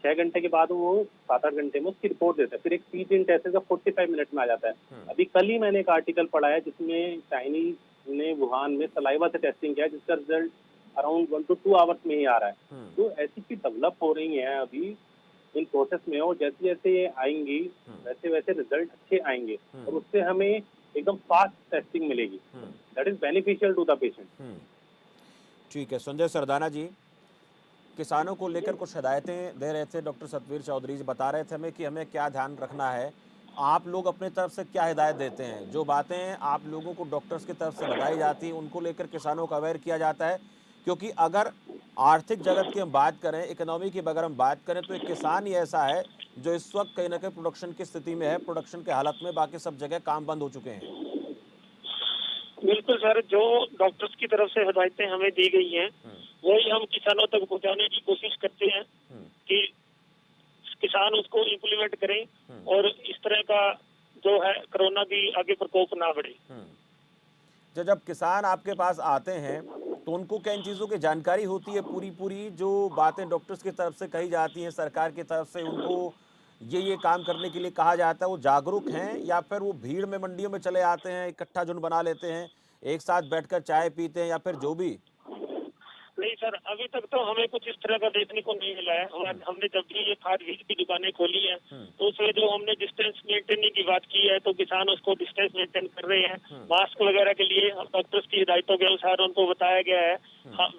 6 घंटे के बाद वो 7-8 घंटे में उसकी रिपोर्ट देता है। फिर एक सीजीन टेस्ट है जो 45 मिनट में आ जाता है। अभी कल ही मैंने एक आर्टिकल पढ़ा है जिसमें चाइनीज ने वुहान में सलाइवा से टेस्टिंग किया है, जिसका रिजल्ट अराउंड 1 to 2 आवर्स में ही आ रहा है। तो ऐसी चीज डेवलप हो रही है अभी इन प्रोसेस में, और जैसे जैसे ये आएंगी वैसे वैसे रिजल्ट अच्छे आएंगे और उससे हमें एकदम फास्ट टेस्टिंग मिलेगी। That is beneficial to the patient. ठीक है, संजय सरदाना जी किसानों को लेकर कुछ हिदायतें दे रहे थे। डॉक्टर सतवीर चौधरी जी बता रहे थे हमें कि हमें क्या ध्यान रखना है। आप लोग अपनी तरफ से क्या हिदायत देते हैं? जो बातें आप लोगों को डॉक्टर्स की तरफ से बताई जाती हैं, उनको लेकर किसानों को अवेयर किया जाता है? क्योंकि अगर आर्थिक जगत की हम बात करें, इकोनॉमी की अगर हम बात करें, तो एक किसान ही ऐसा है जो इस वक्त कहीं ना कहीं प्रोडक्शन की स्थिति में है, प्रोडक्शन के हालत में, बाकी सब जगह काम बंद हो चुके हैं। बिल्कुल सर, जो डॉक्टर्स की तरफ से हिदायतें हमें दी गई हैं वही हम किसानों तक पहुंचाने की कोशिश करते हैं कि किसान उसको इम्प्लीमेंट करें और इस तरह का जो है कोरोना की आगे प्रकोप ना बढ़े। जब किसान आपके पास आते हैं तो उनको क्या इन चीज़ों की जानकारी होती है? पूरी पूरी जो बातें डॉक्टर्स की तरफ से कही जाती हैं, सरकार की तरफ से उनको ये काम करने के लिए कहा जाता है, वो जागरूक हैं या फिर वो भीड़ में मंडियों में चले आते हैं, इकट्ठा झुंड बना लेते हैं, एक साथ बैठकर चाय पीते हैं, या फिर जो भी? नहीं सर, अभी तक तो हमें कुछ इस तरह का देखने को नहीं मिला है। हमने जब भी ये खाद बीज की दुकानें खोली है तो उसमें जो हमने डिस्टेंस मेंटेन की बात की है, तो किसान उसको डिस्टेंस मेंटेन कर रहे हैं। मास्क वगैरह के लिए डॉक्टर्स की हिदायतों के अनुसार उनको बताया गया है।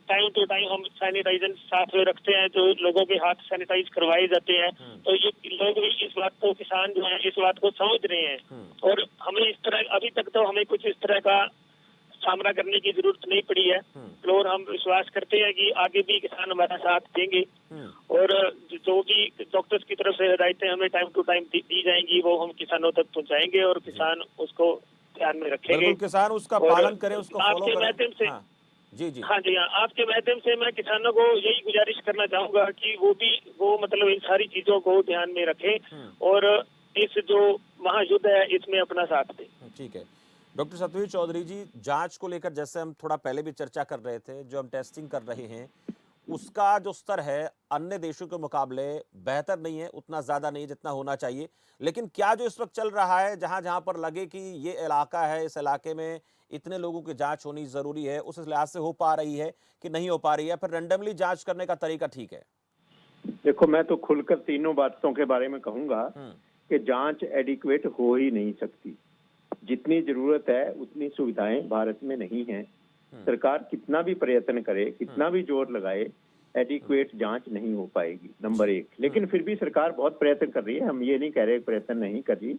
टाइम टू टाइम हम सैनिटाइजर साथ में रखते हैं, जो लोगों के हाथ सैनिटाइज करवाए जाते हैं। तो ये लोग भी इस बात को, किसान जो है इस बात को समझ रहे हैं और हमें इस तरह, अभी तक तो हमें कुछ इस तरह का सामना करने की जरूरत नहीं पड़ी है और हम विश्वास करते हैं कि आगे भी किसान हमारा साथ देंगे और जो भी डॉक्टर्स की तरफ से हिदायतें हमें टाइम टू टाइम दी जाएंगी वो हम किसानों तक पहुंचाएंगे और किसान उसको ध्यान में रखेंगे। बिल्कुल, किसान उसका पालन करें, उसको फॉलो करें। आपके माध्यम से हाँ जी हाँ जी हाँ, आपके माध्यम से मैं किसानों को यही गुजारिश करना चाहूंगा कि वो मतलब इन सारी चीजों को ध्यान में रखें और इस जो महायुद्ध है इसमें अपना साथ दें। ठीक है डॉक्टर सतवीर चौधरी जी, जांच को लेकर जैसे हम थोड़ा पहले भी चर्चा कर रहे थे, जो हम टेस्टिंग कर रहे हैं उसका जो स्तर है अन्य देशों के मुकाबले बेहतर नहीं है, उतना ज़्यादा नहीं है जितना होना चाहिए। लेकिन क्या जो इस वक्त चल रहा है, जहां जहां पर लगे कि ये इलाका है, इस इलाके में इतने लोगों की जांच होनी ज़रूरी है, उस लिहाज से हो पा रही है कि नहीं हो पा रही है? फिर रेंडमली जांच करने का तरीका ठीक है? देखो, मैं तो खुलकर तीनों बातों के बारे में कहूंगा कि जांच एडिक्वेट हो ही नहीं सकती। जितनी जरूरत है उतनी सुविधाएं भारत में नहीं है। सरकार कितना भी प्रयत्न करे, कितना भी जोर लगाए, एडिक्वेट जांच नहीं हो पाएगी, नंबर एक। लेकिन फिर भी सरकार बहुत प्रयत्न कर रही है, हम ये नहीं कह रहे प्रयत्न नहीं कर रही,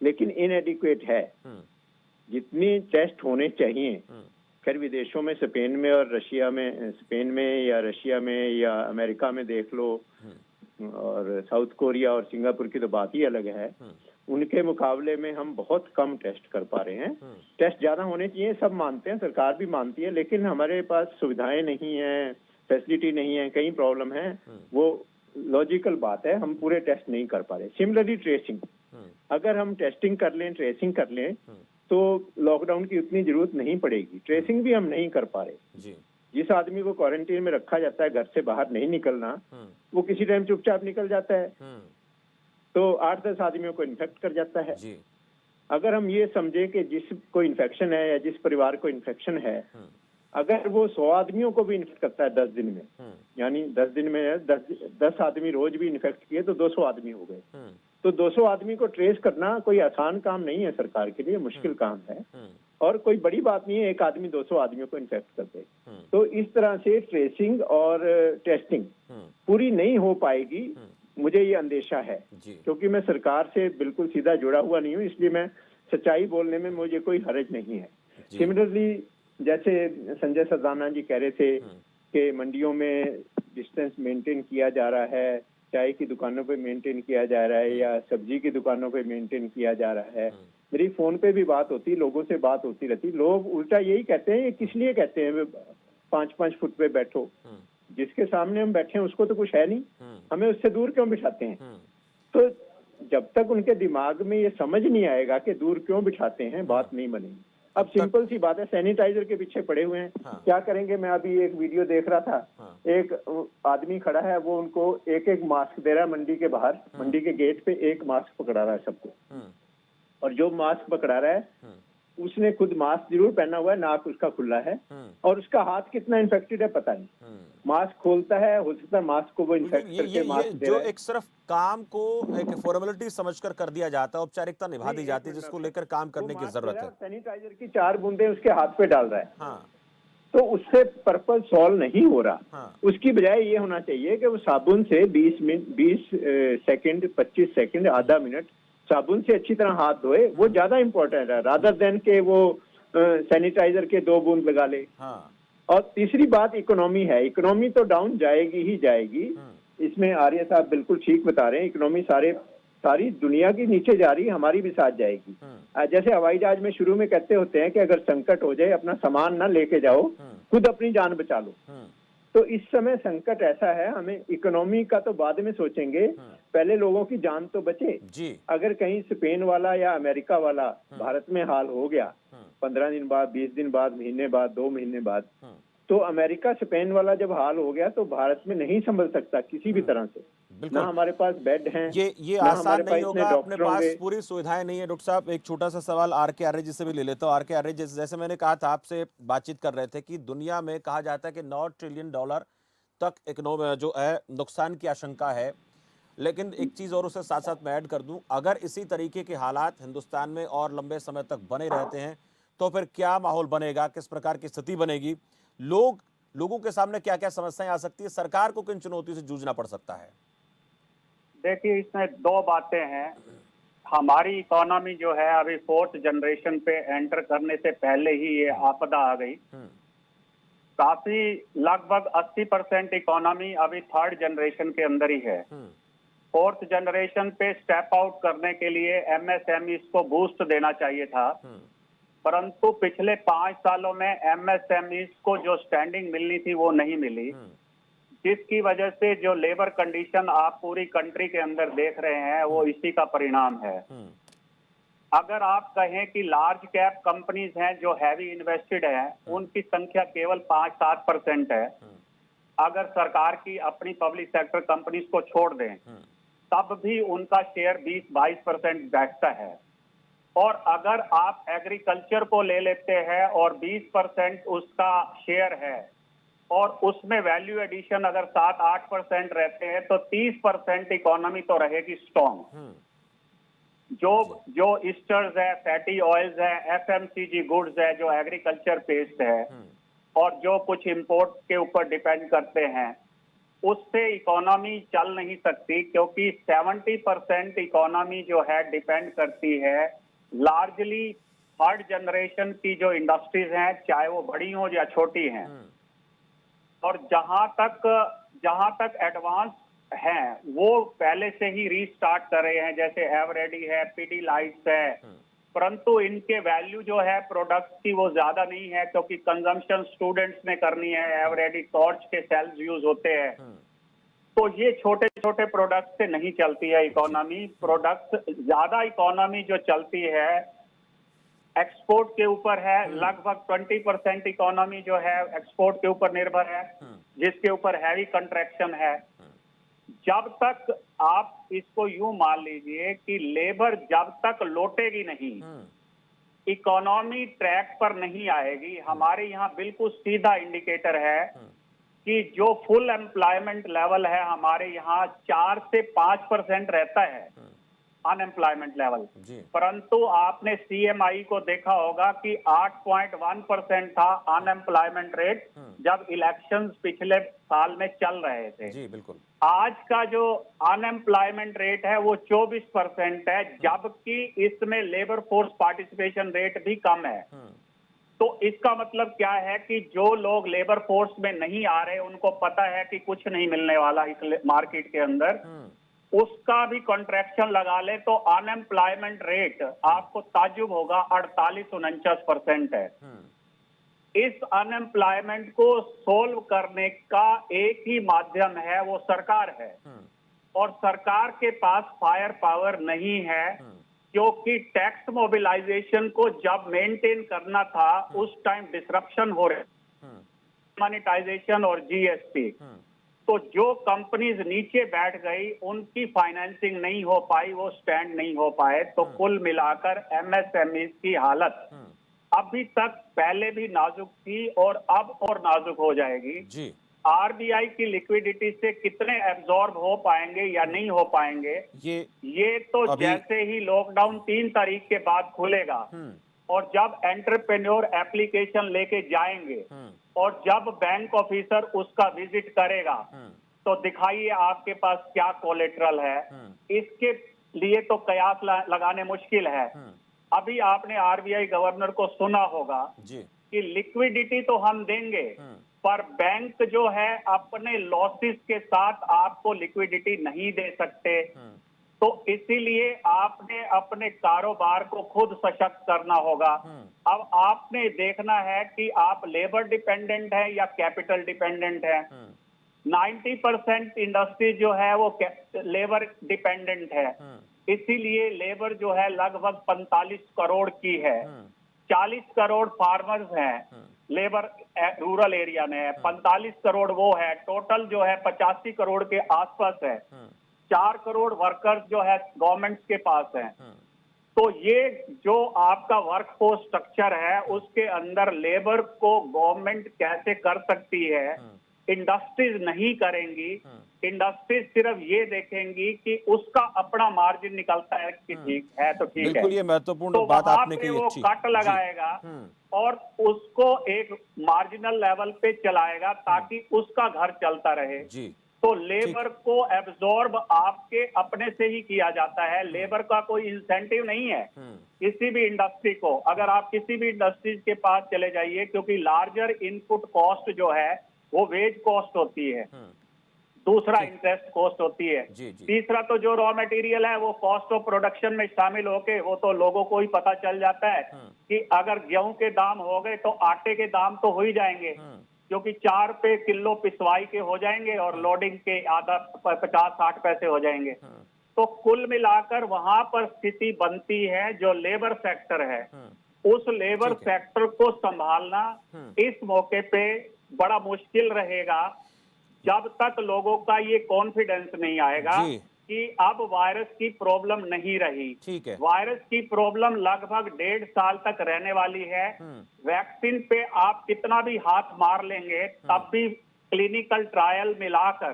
लेकिन इनएडिक्वेट है। जितनी टेस्ट होने चाहिए, खैर विदेशों में स्पेन में और रशिया में, स्पेन में या रशिया में या अमेरिका में देख लो, और साउथ कोरिया और सिंगापुर की तो बात ही अलग है, उनके मुकाबले में हम बहुत कम टेस्ट कर पा रहे हैं। टेस्ट ज्यादा होने चाहिए, सब मानते हैं, सरकार भी मानती है, लेकिन हमारे पास सुविधाएं नहीं है, फैसिलिटी नहीं है, कई प्रॉब्लम है। वो लॉजिकल बात है, हम पूरे टेस्ट नहीं कर पा रहे। सिमिलरली ट्रेसिंग, अगर हम टेस्टिंग कर लें, ट्रेसिंग कर लें, तो लॉकडाउन की उतनी जरूरत नहीं पड़ेगी। ट्रेसिंग भी हम नहीं कर पा रहे। जिस आदमी को क्वारंटीन में रखा जाता है, घर से बाहर नहीं निकलना, वो किसी टाइम चुपचाप निकल जाता है, तो 8-10 आदमियों को इन्फेक्ट कर जाता है। अगर हम ये समझे कि जिसको इन्फेक्शन है या जिस परिवार को इन्फेक्शन है, अगर वो 100 आदमियों को भी इन्फेक्ट करता है 10 दिन में, यानी 10 दिन में 10 आदमी रोज भी इन्फेक्ट किए तो 200 आदमी हो गए। तो 200 आदमी को ट्रेस करना कोई आसान काम नहीं है, सरकार के लिए मुश्किल काम है, और कोई बड़ी बात नहीं है एक आदमी 200 आदमियों को इन्फेक्ट कर दे। तो इस तरह से ट्रेसिंग और टेस्टिंग पूरी नहीं हो पाएगी, मुझे ये अंदेशा है, क्योंकि मैं सरकार से बिल्कुल सीधा जुड़ा हुआ नहीं हूँ, इसलिए मैं सच्चाई बोलने में मुझे कोई हर्ज नहीं है। सिमिलरली जैसे संजय सरदाना जी कह रहे थे कि मंडियों में डिस्टेंस मेंटेन किया जा रहा है, चाय की दुकानों पे मेंटेन किया जा रहा है या सब्जी की दुकानों पे मेंटेन किया जा रहा है। मेरी फोन पे भी बात होती, लोगों से बात होती रहती, लोग उल्टा यही कहते हैं, ये किस लिए कहते हैं 5-5 फुट पे बैठो, जिसके सामने हम बैठे हैं उसको तो कुछ है नहीं, हमें उससे दूर क्यों बिठाते हैं? तो जब तक उनके दिमाग में ये समझ नहीं आएगा कि दूर क्यों बिठाते हैं, बात नहीं बनेगी। अब सिंपल सी बात है, सैनिटाइजर के पीछे पड़े हुए हैं। क्या करेंगे? मैं अभी एक वीडियो देख रहा था, एक आदमी खड़ा है, वो उनको एक एक मास्क दे रहा है मंडी के बाहर, मंडी के गेट पे एक मास्क पकड़ा रहा है सबको, और जो मास्क पकड़ा रहा है उसने खुद मास्क जरूर पहना हुआ है, नाक उसका खुला है, और उसका हाथ कितना इन्फेक्टेड है पता नहीं। मास्क खोलता है, हो सकता है मास्क को वो इन्फेक्ट करके मास्क दे जो रहा है। एक सिर्फ काम को एक फॉर्मेलिटी समझकर कर दिया जाता है, औपचारिकता निभा दी जाती है, जिसको लेकर काम करने की जरूरत है। सैनिटाइजर की 4 बूंदे उसके हाथ पे डाल रहा है, हाँ, तो उससे पर्पस सॉल्व नहीं हो रहा। हाँ। उसकी बजाय ये होना चाहिए कि वो साबुन से 20 सेकंड, 25 सेकंड, आधा मिनट साबुन से अच्छी तरह हाथ धोए, वो ज्यादा इंपॉर्टेंट है रादर देन के वो सैनिटाइजर के 2 बूंद लगा ले। हाँ। और तीसरी बात इकोनॉमी है, इकोनॉमी तो डाउन जाएगी ही जाएगी। इसमें आर्य साहब बिल्कुल ठीक बता रहे हैं, इकोनॉमी सारी दुनिया की नीचे जा रही है, हमारी भी साथ जाएगी। जैसे हवाई जहाज में शुरू में कहते होते हैं कि अगर संकट हो जाए अपना सामान ना लेके जाओ, खुद अपनी जान बचा लो। तो इस समय संकट ऐसा है, हमें इकोनॉमी का तो बाद में सोचेंगे, पहले लोगों की जान तो बचे जी। अगर कहीं स्पेन वाला या अमेरिका वाला भारत में हाल हो गया 15 दिन बाद, 20 दिन बाद, महीने बाद, 2 महीने बाद, तो अमेरिका स्पेन वाला जब हाल हो गया तो भारत में नहीं संभल सकता किसी भी तरह से। ना हमारे पास बेड हैं, ये ना आसान हमारे नहीं पास होगा, इतने अपने डॉक्टर पास होंगे। पूरी सुविधाएं नहीं है। डॉक्टर साहब, एक छोटा सा सवाल आर के आर्य जी से भी ले लेता हूँ। आर के आर्य जी, जैसे मैंने कहा था, आपसे बातचीत कर रहे थे कि दुनिया में कहा जाता है कि $9 ट्रिलियन तक इकोनॉमी जो है नुकसान की आशंका है। लेकिन एक चीज और उससे साथ साथ मैं ऐड कर दूं, अगर इसी तरीके के हालात हिंदुस्तान में और लंबे समय तक बने रहते हैं तो फिर क्या माहौल बनेगा, किस प्रकार की स्थिति बनेगी, लोगों के सामने क्या क्या समस्याएं आ सकती है, सरकार को किन चुनौतियों से जूझना पड़ सकता है? देखिए, इसमें 2 बातें हैं। हमारी इकोनॉमी जो है अभी 4th जनरेशन पे एंटर करने से पहले ही ये आपदा आ गई। काफी लगभग 80% इकोनॉमी अभी 3rd जनरेशन के अंदर ही है। 4th जनरेशन पे स्टेप आउट करने के लिए एमएसएमई को बूस्ट देना चाहिए था, परंतु पिछले 5 सालों में एमएसएमई को जो स्टैंडिंग मिलनी थी वो नहीं मिली, जिसकी वजह से जो लेबर कंडीशन आप पूरी कंट्री के अंदर देख रहे हैं वो इसी का परिणाम है। अगर आप कहें कि लार्ज कैप कंपनीज हैं जो हैवी इन्वेस्टेड हैं, उनकी संख्या केवल 5-7% है। अगर सरकार की अपनी पब्लिक सेक्टर कंपनीज को छोड़ दें तब भी उनका शेयर 20-22% बैठता है। और अगर आप एग्रीकल्चर को ले लेते हैं और 20% उसका शेयर है और उसमें वैल्यू एडिशन अगर 7-8% रहते हैं तो 30% इकोनॉमी तो रहेगी स्ट्रॉन्ग। जो ईस्टर्स है, फैटी ऑयल्स है, एफएमसीजी गुड्स है जो एग्रीकल्चर बेस्ड है और जो कुछ इंपोर्ट के ऊपर डिपेंड करते हैं, उससे इकोनॉमी चल नहीं सकती, क्योंकि 70% इकोनॉमी जो है डिपेंड करती है लार्जली 3rd जनरेशन की जो इंडस्ट्रीज हैं, चाहे वो बड़ी हो या छोटी हैं। और जहां तक एडवांस हैं वो पहले से ही रीस्टार्ट कर रहे हैं, जैसे एवरेडी है, पीडीलाइट्स है, परंतु इनके वैल्यू जो है प्रोडक्ट्स की वो ज्यादा नहीं है, क्योंकि कंजम्पशन स्टूडेंट्स ने करनी है। एवरेडी टॉर्च के सेल्स यूज होते हैं, तो ये छोटे छोटे प्रोडक्ट्स से नहीं चलती है इकोनॉमी। प्रोडक्ट्स ज्यादा इकोनॉमी जो चलती है एक्सपोर्ट के ऊपर है। लगभग 20% इकोनॉमी जो है एक्सपोर्ट के ऊपर निर्भर है, जिसके ऊपर हैवी कंट्रैक्शन है। जब तक आप इसको यूं मान लीजिए कि लेबर जब तक लौटेगी नहीं, इकोनॉमी ट्रैक पर नहीं आएगी। हमारे यहाँ बिल्कुल सीधा इंडिकेटर है कि जो फुल एम्प्लॉयमेंट लेवल है हमारे यहाँ 4 से 5% रहता है अनएम्प्लॉयमेंट लेवल, परंतु आपने सीएमआई को देखा होगा कि 8.1% था अनएम्प्लॉयमेंट रेट जब इलेक्शंस पिछले साल में चल रहे थे। जी बिल्कुल। आज का जो अनएम्प्लॉयमेंट रेट है वो 24% है, जबकि इसमें लेबर फोर्स पार्टिसिपेशन रेट भी कम है। तो इसका मतलब क्या है कि जो लोग लेबर फोर्स में नहीं आ रहे, उनको पता है कि कुछ नहीं मिलने वाला इस मार्केट के अंदर, उसका भी कॉन्ट्रैक्शन लगा ले तो अनएम्प्लॉयमेंट रेट आपको ताज्जुब होगा 48-49% है। इस अनएम्प्लॉयमेंट को सोल्व करने का एक ही माध्यम है, वो सरकार है। और सरकार के पास फायर पावर नहीं है, क्योंकि टैक्स मोबिलाइजेशन को जब मेंटेन करना था उस टाइम डिसरप्शन हो रहे, मॉनेटाइजेशन और जीएसटी। तो जो कंपनीज नीचे बैठ गई उनकी फाइनेंसिंग नहीं हो पाई, वो स्टैंड नहीं हो पाए। तो कुल मिलाकर एमएसएमई की हालत अभी तक पहले भी नाजुक थी और अब और नाजुक हो जाएगी जी। आरबीआई की लिक्विडिटी से कितने एब्जॉर्ब हो पाएंगे या नहीं हो पाएंगे, ये तो जैसे ही लॉकडाउन 3 तारीख के बाद खुलेगा और जब एंटरप्रेन्योर एप्लीकेशन लेके जाएंगे और जब बैंक ऑफिसर उसका विजिट करेगा तो दिखाइए आपके पास क्या कोलेट्रल है। इसके लिए तो कयास लगाने मुश्किल है। अभी आपने आरबीआई गवर्नर को सुना होगा कि लिक्विडिटी तो हम देंगे, पर बैंक जो है अपने लॉसेस के साथ आपको लिक्विडिटी नहीं दे सकते। तो इसीलिए आपने अपने कारोबार को खुद सशक्त करना होगा। अब आपने देखना है कि आप लेबर डिपेंडेंट है या कैपिटल डिपेंडेंट है। 90% इंडस्ट्री जो है वो लेबर डिपेंडेंट है, इसीलिए लेबर जो है लगभग 45 करोड़ की है। 40 करोड़ फार्मर्स हैं, लेबर रूरल एरिया में है, 45 करोड़ वो है, टोटल जो है 85 करोड़ के आसपास है। 4 करोड़ वर्कर्स जो है गवर्नमेंट के पास हैं। तो ये जो आपका वर्क फोर्स स्ट्रक्चर है उसके अंदर लेबर को गवर्नमेंट कैसे कर सकती है, इंडस्ट्रीज नहीं करेंगी। इंडस्ट्रीज सिर्फ ये देखेंगी कि उसका अपना मार्जिन निकलता है कि ठीक है तो ठीक है। बिल्कुल, ये महत्वपूर्ण तो बात वहां आपने पे कही, वो अच्छी। कट लगाएगा और उसको एक मार्जिनल लेवल पे चलाएगा ताकि उसका घर चलता रहे। जी। तो लेबर को एब्जॉर्ब आपके अपने से ही किया जाता है। लेबर का कोई इंसेंटिव नहीं है किसी भी इंडस्ट्री को। अगर आप किसी भी इंडस्ट्री के पास चले जाइए, क्योंकि लार्जर इनपुट कॉस्ट जो है वो वेज कॉस्ट होती है, दूसरा इंटरेस्ट कॉस्ट होती है, तीसरा तो जो रॉ मटेरियल है वो कॉस्ट ऑफ प्रोडक्शन में शामिल होके वो तो लोगों को ही पता चल जाता है कि अगर गेहूं के दाम हो गए तो आटे के दाम तो हो ही जाएंगे, क्योंकि 4 रुपए किलो पिसवाई के हो जाएंगे और लोडिंग के आधा 50-60 पैसे हो जाएंगे। तो कुल मिलाकर वहां पर स्थिति बनती है जो लेबर सेक्टर है, उस लेबर सेक्टर को संभालना इस मौके पे बड़ा मुश्किल रहेगा जब तक लोगों का ये कॉन्फिडेंस नहीं आएगा कि अब वायरस की प्रॉब्लम नहीं रही। ठीक है। वायरस की प्रॉब्लम लगभग 1.5 साल तक रहने वाली है। वैक्सीन पे आप कितना भी हाथ मार लेंगे तब भी क्लिनिकल ट्रायल मिलाकर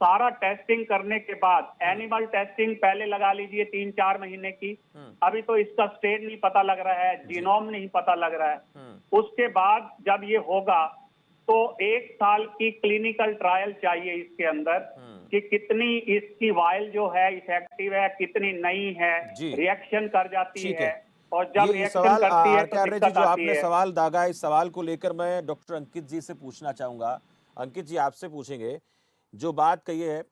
सारा टेस्टिंग करने के बाद, एनिमल टेस्टिंग पहले लगा लीजिए 3-4 महीने की, अभी तो इसका स्टेट नहीं पता लग रहा है, जीनोम नहीं पता लग रहा है। उसके बाद जब ये होगा तो 1 साल की क्लिनिकल ट्रायल चाहिए इसके अंदर कि कितनी इसकी वायल जो है इफेक्टिव है, कितनी नहीं है, रिएक्शन कर जाती है। और जब रिएक्शन करती है तो दिक्कत जो आती आपने है। सवाल दागा, इस सवाल को लेकर मैं डॉक्टर अंकित जी से पूछना चाहूंगा। अंकित जी, आपसे पूछेंगे, जो बात कही है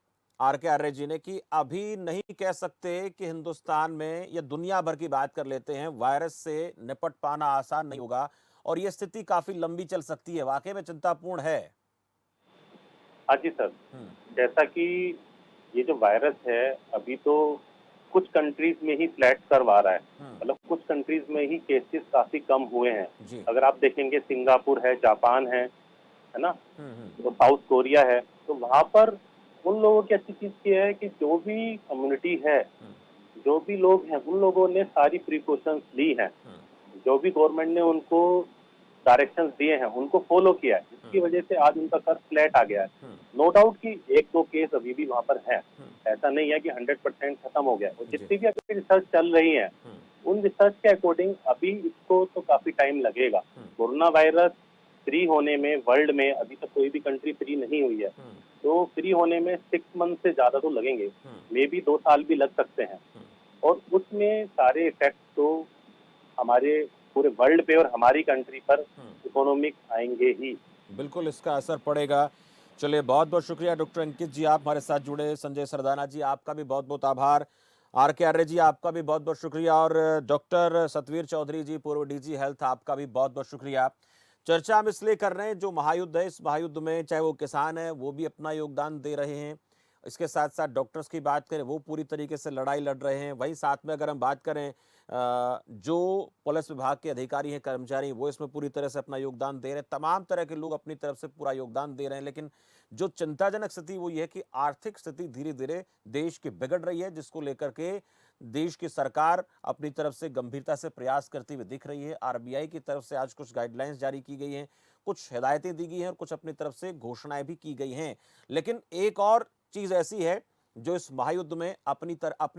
आर.के. आर्य जी ने कि अभी नहीं कह सकते कि हिंदुस्तान में या दुनिया भर की बात कर लेते हैं, वायरस से निपट पाना आसान नहीं होगा और ये स्थिति काफी लंबी चल सकती है, वाकई में चिंतापूर्ण है। हाँ जी सर, जैसा कि ये जो वायरस है अभी तो कुछ कंट्रीज में ही फ्लैट करवा रहा है, मतलब कुछ कंट्रीज में ही केसेस काफी कम हुए हैं। अगर आप देखेंगे सिंगापुर है, जापान है ना, तो साउथ कोरिया है, तो वहां पर उन लोगों की अच्छी चीज ये है कि जो भी कम्युनिटी है, जो भी लोग हैं, उन लोगों ने सारी प्रिकॉशंस ली हैं, जो भी गवर्नमेंट ने उनको डायरेक्शंस दिए हैं उनको फॉलो किया है, जिसकी वजह से आज उनका कर्व फ्लैट आ गया है। नो डाउट कि 1-2 केस अभी भी वहां पर है, ऐसा नहीं है कि 100% खत्म हो गया। और जितनी भी अभी रिसर्च चल रही है उन रिसर्च के अकॉर्डिंग अभी इसको तो काफी टाइम लगेगा। कोरोना वायरस फ्री होने में वर्ल्ड में अभी तक कोई भी कंट्री फ्री नहीं हुई है, तो फ्री होने में 6 मंथ से ज्यादा तो लगेंगे, मे बी 2 साल भी लग सकते हैं। और उसमें सारे इफेक्ट तो हमारे पूरे वर्ल्ड पे और हमारी कंट्री पर इकोनॉमिक आएंगे ही। बिल्कुल इसका असर पड़ेगा। चलिए बहुत बहुत शुक्रिया डॉक्टर अंकित जी, आप हमारे साथ जुड़े। संजय सरदाना जी आपका भी बहुत बहुत आभार। आर के आर्य जी आपका भी बहुत बहुत शुक्रिया। और डॉक्टर सतवीर चौधरी जी पूर्व डीजी हेल्थ आपका भी बहुत बहुत शुक्रिया। चर्चा हम इसलिए कर रहे हैं, जो महायुद्ध है, इस महायुद्ध में चाहे वो किसान है वो भी अपना योगदान दे रहे हैं, इसके साथ साथ डॉक्टर्स की बात करें वो पूरी तरीके से लड़ाई लड़ रहे हैं। वहीं साथ में अगर हम बात करें जो पुलिस विभाग के अधिकारी हैं, कर्मचारी, वो इसमें पूरी तरह से अपना योगदान दे रहे हैं। तमाम तरह के लोग अपनी तरफ से पूरा योगदान दे रहे हैं। लेकिन जो चिंताजनक स्थिति वो ये है कि आर्थिक स्थिति धीरे धीरे देश की बिगड़ रही है, जिसको लेकर के देश की सरकार अपनी तरफ से गंभीरता से प्रयास करती हुई दिख रही है। आरबीआई की तरफ से आज कुछ गाइडलाइंस जारी की गई हैं, कुछ हिदायतें दी गई हैं और कुछ अपनी तरफ से घोषणाएं भी की गई हैं। लेकिन एक और चीज ऐसी है जो इस महायुद्ध में अपनी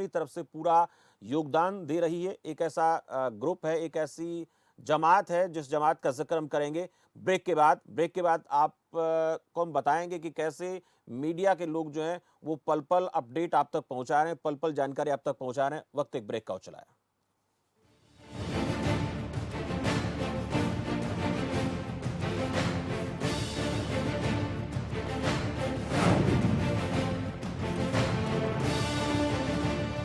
तरफ से पूरा योगदान दे रही है। एक ऐसा ग्रुप है, एक ऐसी जमात है जिस जमात का जिक्र हम करेंगे ब्रेक के बाद आप को हम बताएंगे कि कैसे मीडिया के लोग जो हैं वो पल पल अपडेट आप तक पहुंचा रहे हैं, पल पल जानकारी आप तक पहुंचा रहे हैं। वक्त एक ब्रेक का हो चला है।